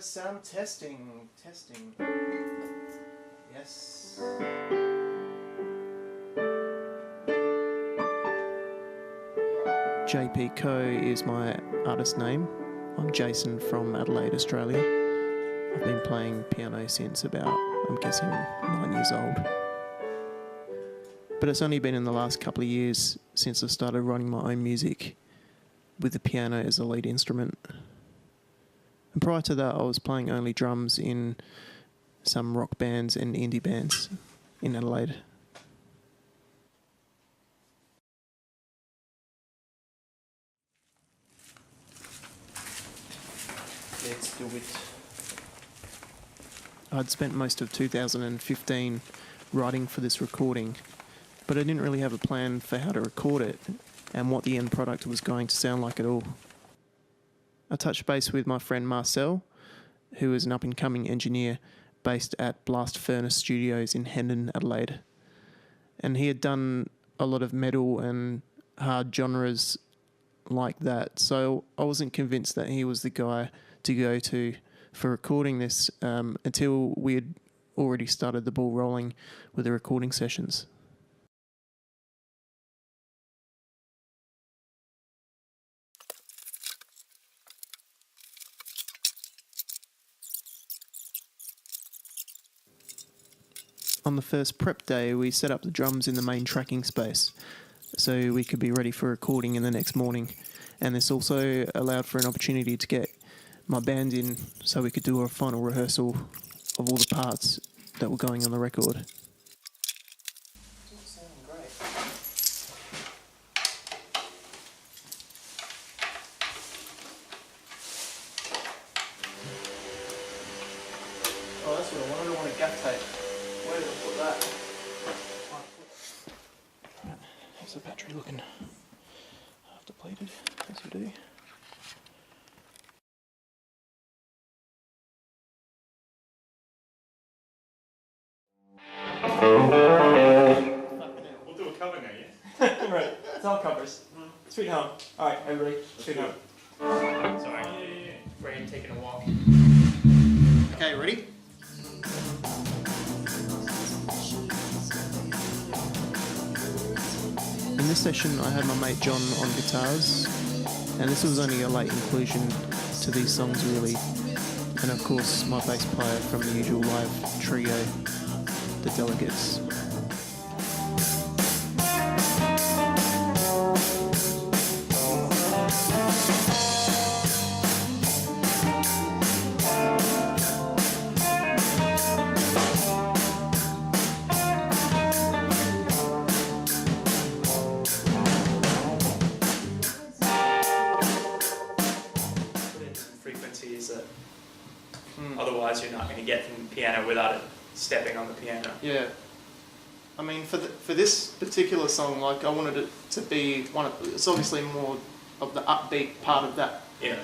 sound testing. Yes. JP Coe is my artist name. I'm Jason from Adelaide, Australia. I've been playing piano since about, I'm guessing, 9 years old. But it's only been in the last couple of years since I started writing my own music with the piano as a lead instrument. And prior to that, I was playing only drums in some rock bands and indie bands in Adelaide. Let's do it. I'd spent most of 2015 writing for this recording, but I didn't really have a plan for how to record it and what the end product was going to sound like at all. I touched base with my friend Marcel, who is an up-and-coming engineer based at Blast Furnace Studios in Hendon, Adelaide. And he had done a lot of metal and hard genres like that, so I wasn't convinced that he was the guy to go to for recording this until we had already started the ball rolling with the recording sessions. On the first prep day, we set up the drums in the main tracking space so we could be ready for recording in the next morning. And this also allowed for an opportunity to get my band in so we could do a final rehearsal of all the parts that were going on the record. It's all sounding great. Oh, that's what I wanted. I want a gaff tape. Where did I put that? How's the battery looking? Half depleted, as we do. We'll do a cover now, yeah? Right, it's all covers. Sweet home. Alright, everybody, sweet home. Sorry. Brain taking a walk. Okay, ready? In this session, I had my mate John on guitars, and this was only a late inclusion to these songs, really. And of course, my bass player from the usual live trio, the Delegates. Frequencies that otherwise you're not going to get from the piano without it stepping on the piano. Yeah. I mean, for this particular song, like, I wanted it to be it's obviously more of the upbeat part of that. Yeah.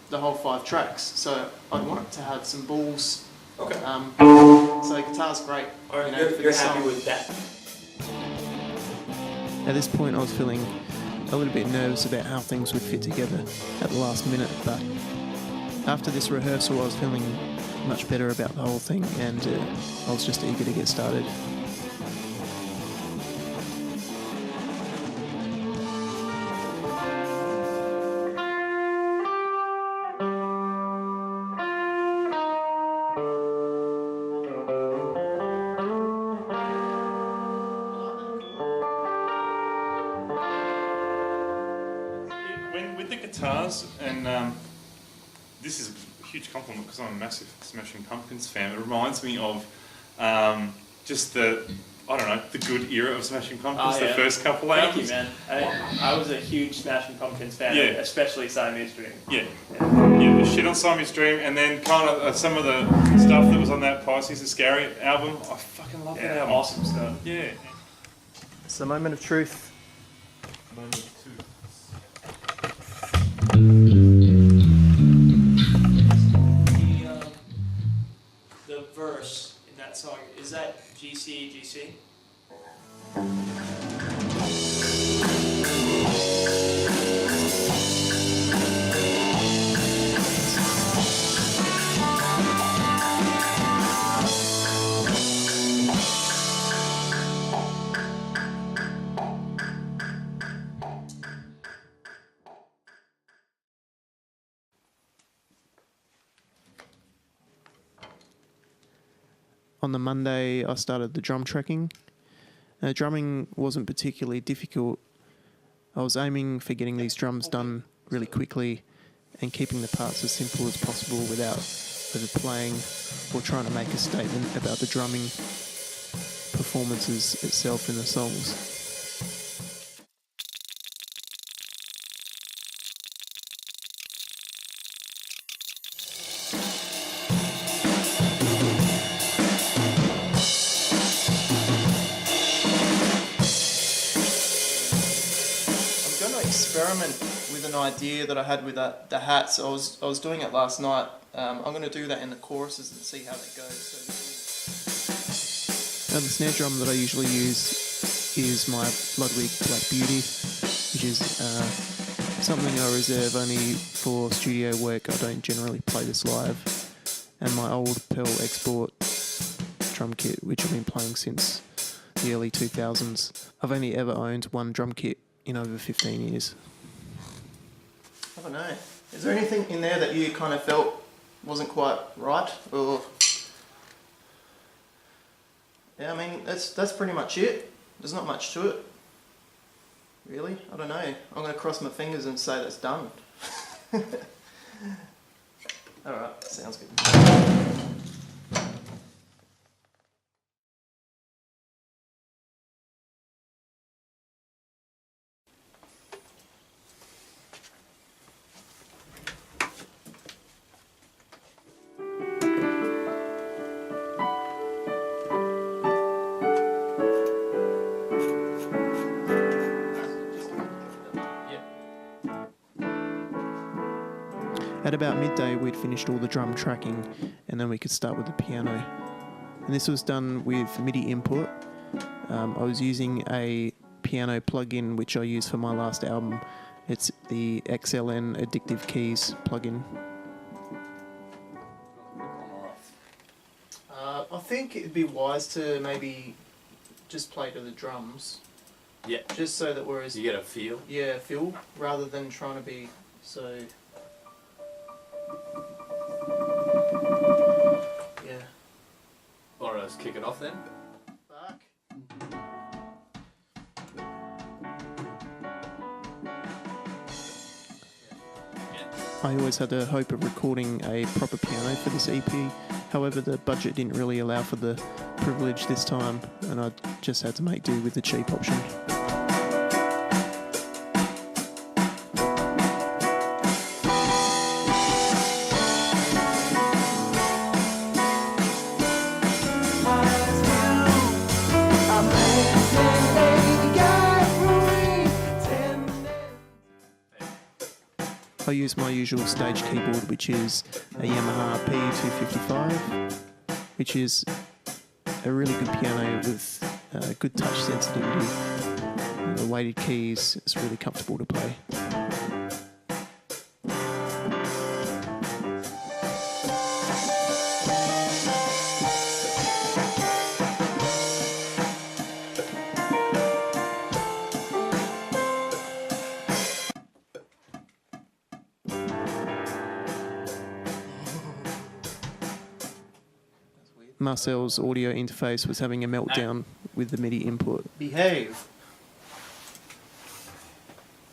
The whole 5 tracks. So I'd want it to have some balls. Okay. So guitar's great. Alright, For you're this happy song. with that? At this point, I was feeling a little bit nervous about how things would fit together at the last minute, but after this rehearsal, I was feeling much better about the whole thing, and I was just eager to get started. With the guitars, and this is a huge compliment because I'm a massive Smashing Pumpkins fan, it reminds me of just the good era of Smashing Pumpkins, the first couple albums. Thank you, man. I was a huge Smashing Pumpkins fan, especially Siamese Dream. Yeah, the shit on Siamese Dream, and then kind of some of the stuff that was on that Pisces Iscariot album. I fucking love that album. Awesome stuff. Yeah. It's the moment of truth. The verse in that song, is that GC? On the Monday, I started the drum tracking. Drumming wasn't particularly difficult. I was aiming for getting these drums done really quickly and keeping the parts as simple as possible without overplaying or trying to make a statement about the drumming performances itself in the songs. Experiment with an idea that I had with the hats. I was doing it last night. I'm going to do that in the choruses and see how that goes. Now the snare drum that I usually use is my Ludwig Black Beauty, which is something I reserve only for studio work. I don't generally play this live. And my old Pearl Export drum kit, which I've been playing since the early 2000s. I've only ever owned one drum kit in over 15 years. I don't know. Is there anything in there that you kind of felt wasn't quite right? Or yeah, I mean that's pretty much it. There's not much to it. Really? I don't know. I'm going to cross my fingers and say that's done. Alright, sounds good. At about midday, we'd finished all the drum tracking, and then we could start with the piano. And this was done with MIDI input. I was using a piano plugin which I used for my last album. It's the XLN Addictive Keys plugin. I think it'd be wise to maybe just play to the drums. Yeah. Just so that whereas you get a feel. Yeah, feel, rather than trying to be so. Yeah. Alright, let's kick it off then. Back. I always had the hope of recording a proper piano for this EP. However, the budget didn't really allow for the privilege this time, and I just had to make do with the cheap option. I use my usual stage keyboard, which is a Yamaha P255, which is a really good piano with good touch sensitivity. The weighted keys, it's really comfortable to play. Marcel's audio interface was having a meltdown with the MIDI input. Behave!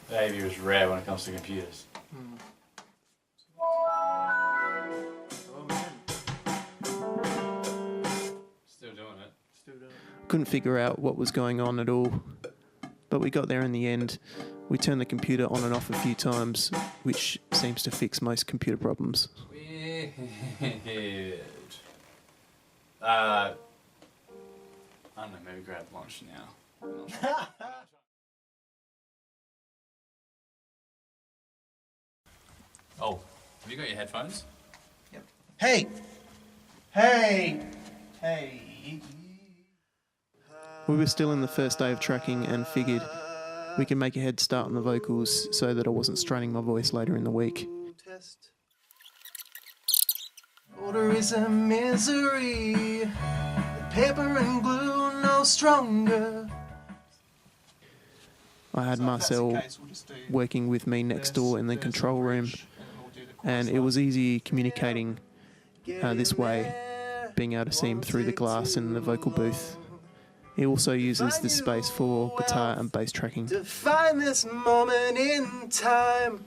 Behaviour is rare when it comes to computers. Oh man. Still doing it. Couldn't figure out what was going on at all, but we got there in the end. We turned the computer on and off a few times, which seems to fix most computer problems. Weird. I don't know, maybe grab lunch now. I'm not sure. Oh, have you got your headphones? Yep. Hey! Hey! Hey! We were still in the first day of tracking and figured we could make a head start on the vocals so that I wasn't straining my voice later in the week. Test. Order is a misery. The paper and glue no stronger. I had Marcel working with me next door in the control room, and it was easy communicating this way. being able to see him through the glass in the vocal booth. He also uses this space for guitar and bass tracking. To find this moment in time,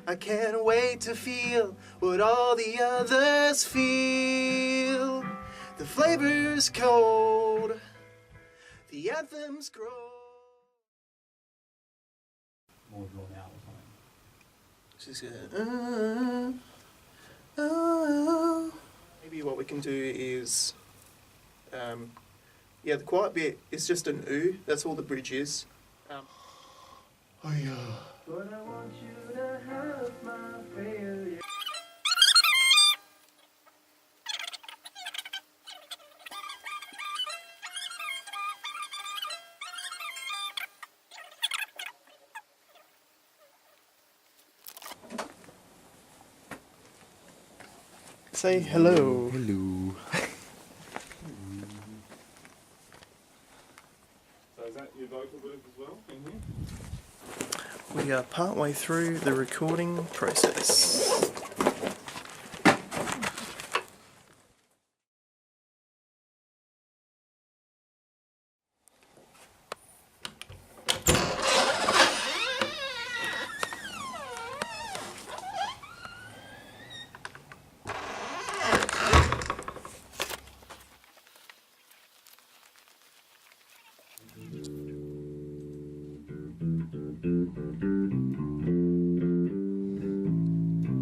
I can't wait to feel what all the others feel. The flavor's cold, the anthems grow. More drawn out or something. She's maybe what we can do is, yeah, the quiet bit is just an ooh. That's all the bridge is. Oh yeah. But I want you to have my failure. Say hello. Hello. So is that your vocal booth as well in here? We are partway through the recording process.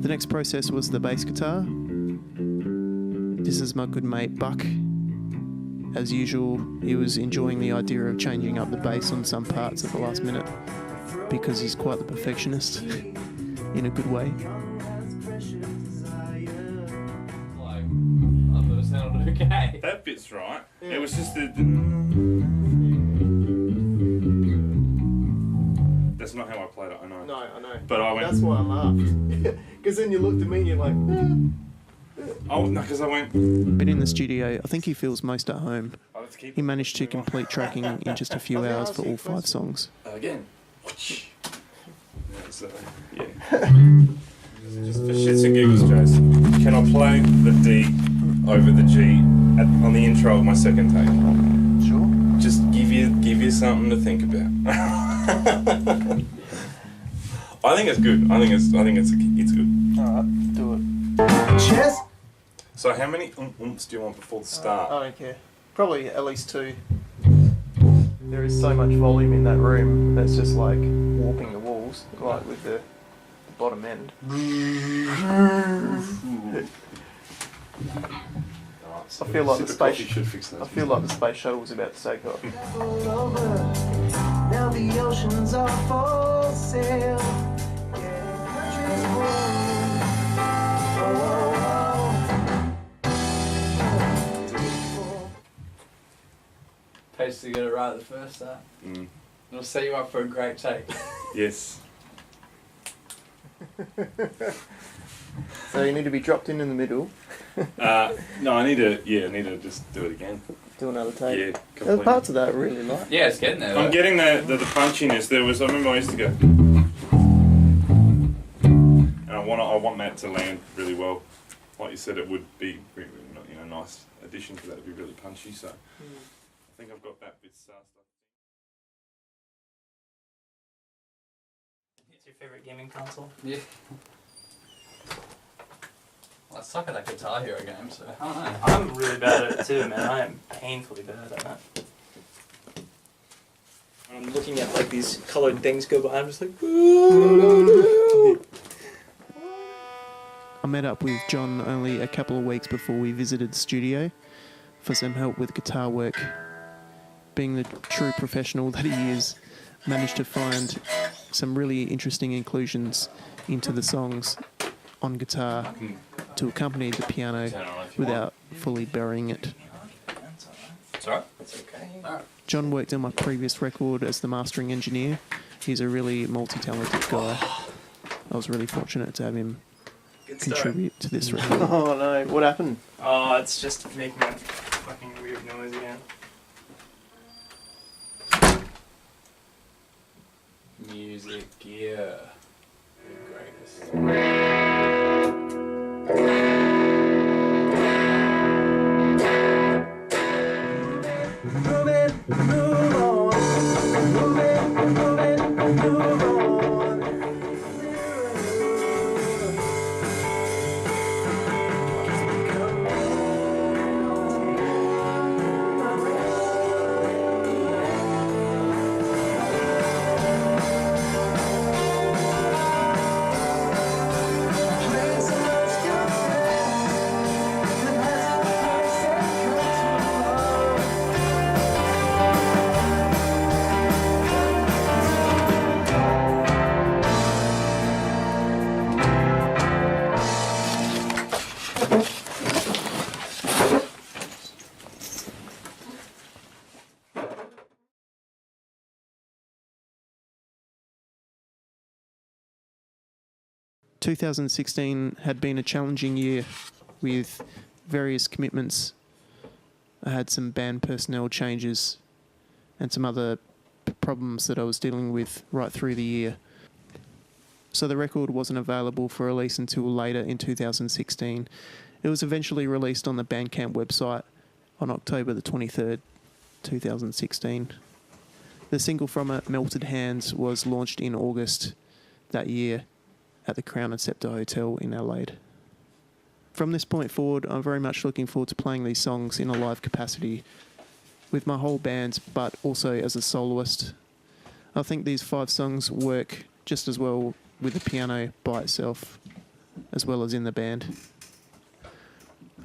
The next process was the bass guitar. This is my good mate Buck. As usual, he was enjoying the idea of changing up the bass on some parts at the last minute because he's quite the perfectionist in a good way. Like, I thought it sounded okay. That bit's right. It was just the. That's not how I played it, I know. No, I know. But I went. That's why I laughed. Because then you looked at me and you're like, Oh, no, because I went. But in the studio, I think he feels most at home. Oh, let's keep He managed to complete tracking in just a few hours for all 5 songs. Again. So, yeah. Just for shits and giggles, Jason. Can I play the D over the G on the intro of my second take? sure. Just give you something to think about. I think it's good. I think it's good. Alright, do it. Cheers! So how many oomps do you want before the start? I don't care. Probably at least 2. There is so much volume in that room that's just like warping the walls, like with the bottom end. I feel like the space. Should fix those. I feel like the space shuttle was about to take off. Now the oceans are for sale. Tastes to get it right the first time. It'll set you up for a great take. Yes. So you need to be dropped in the middle. No, I need to just do it again. Do another take. Yeah, There's completely. parts of that I really like. Yeah, it's getting there. I'm though. getting the punchiness. I remember I used to go, and I want that to land really well. Like you said, it would be nice addition to that. It'd be really punchy. So I think I've got that bit stuff. It's your favorite gaming console? Yeah. Well, I suck at that Guitar Hero game, so I don't know. I'm really bad at it too, man. I am painfully bad at that. I'm looking at like these colored things go by, I'm just like, I met up with John only a couple of weeks before we visited the studio for some help with guitar work. Being the true professional that he is, managed to find some really interesting inclusions into the songs on guitar to accompany the piano without fully burying it. It's alright. it's okay. Alright. John worked on my previous record as the mastering engineer. He's a really multi-talented guy. I was really fortunate to have him Good start. contribute to this record. Oh no, what happened? Oh, it's just making that fucking weird noise again. Music, yeah. The greatest. 2016 had been a challenging year with various commitments. I had some band personnel changes and some other problems that I was dealing with right through the year. So the record wasn't available for release until later in 2016. It was eventually released on the Bandcamp website on October the 23rd, 2016. The single from it, Melted Hands, was launched in August that year at the Crown and Scepter Hotel in Adelaide. From this point forward, I'm very much looking forward to playing these songs in a live capacity with my whole band, but also as a soloist. I think these 5 songs work just as well with the piano by itself, as well as in the band.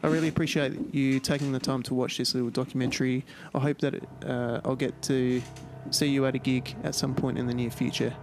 I really appreciate you taking the time to watch this little documentary. I hope that I'll get to see you at a gig at some point in the near future.